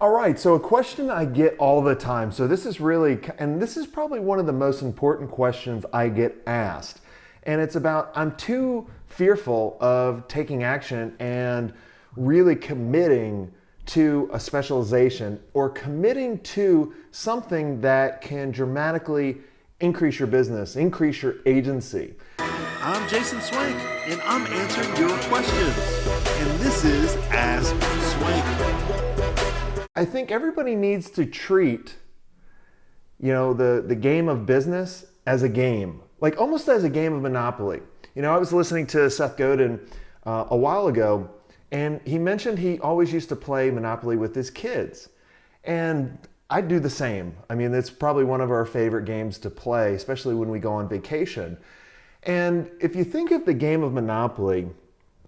All right, so a question I get all the time. So this is really, and this is probably one of the most important questions I get asked. And it's about, I'm too fearful of taking action and really committing to a specialization or committing to something that can dramatically increase your business, increase your agency. I'm Jason Swenk, and I'm answering your questions. And this is Ask Swenk. I think everybody needs to treat, the game of business as a game, like almost as a game of Monopoly. I was listening to Seth Godin a while ago, and he mentioned he always used to play Monopoly with his kids. And I do the same. I mean, it's probably one of our favorite games to play, especially when we go on vacation. And if you think of the game of Monopoly,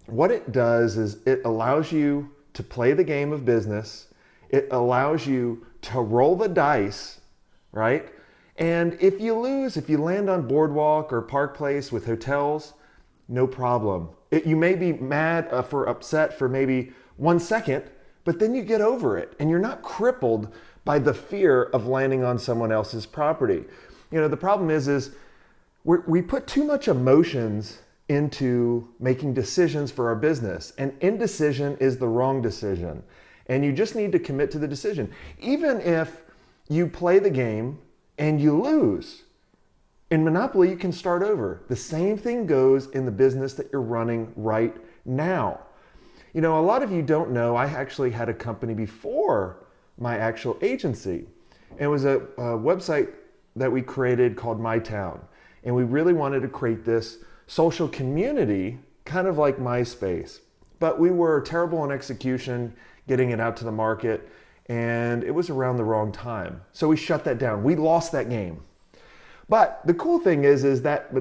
what it does is it allows you to play the game of business. It allows you to roll the dice, right? And if you lose, if you land on Boardwalk or Park Place with hotels, no problem. You may be mad upset for maybe 1 second, but then you get over it and you're not crippled by the fear of landing on someone else's property. The problem is we put too much emotions into making decisions for our business, and indecision is the wrong decision. And you just need to commit to the decision. Even if you play the game and you lose, in Monopoly, you can start over. The same thing goes in the business that you're running right now. A lot of you don't know, I actually had a company before my actual agency. It was a website that we created called My Town. And we really wanted to create this social community, kind of like MySpace. But we were terrible in execution, getting it out to the market, and it was around the wrong time. So we shut that down. We lost that game. But the cool thing is that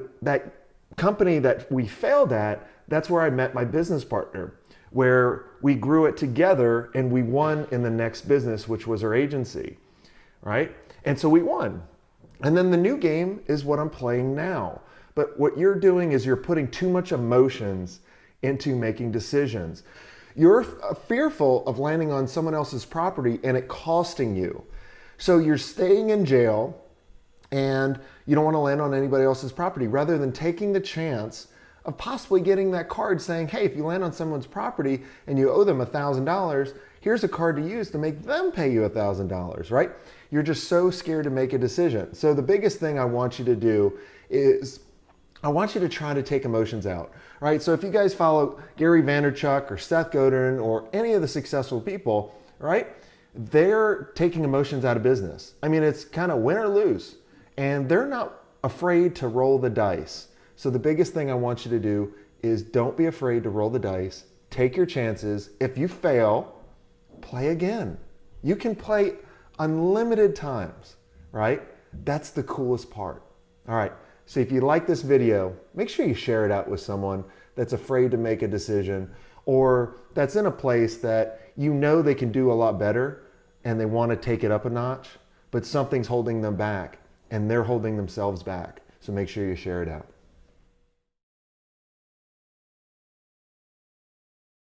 company that we failed at, that's where I met my business partner, where we grew it together and we won in the next business, which was our agency, right? And so we won. And then the new game is what I'm playing now. But what you're doing is you're putting too much emotions into making decisions. You're fearful of landing on someone else's property and it costing you. So you're staying in jail and you don't want to land on anybody else's property, rather than taking the chance of possibly getting that card saying, hey, if you land on someone's property and you owe them $1,000, here's a card to use to make them pay you $1,000, right? You're just so scared to make a decision. So the biggest thing I want you to do is I want you to try to take emotions out, right? So if you guys follow Gary Vaynerchuk or Seth Godin or any of the successful people, right? They're taking emotions out of business. I mean, it's kind of win or lose, and they're not afraid to roll the dice. So the biggest thing I want you to do is don't be afraid to roll the dice, take your chances. If you fail, play again. You can play unlimited times, right? That's the coolest part. All right. So if you like this video, make sure you share it out with someone that's afraid to make a decision or that's in a place that they can do a lot better and they want to take it up a notch, but something's holding them back and they're holding themselves back. So make sure you share it out.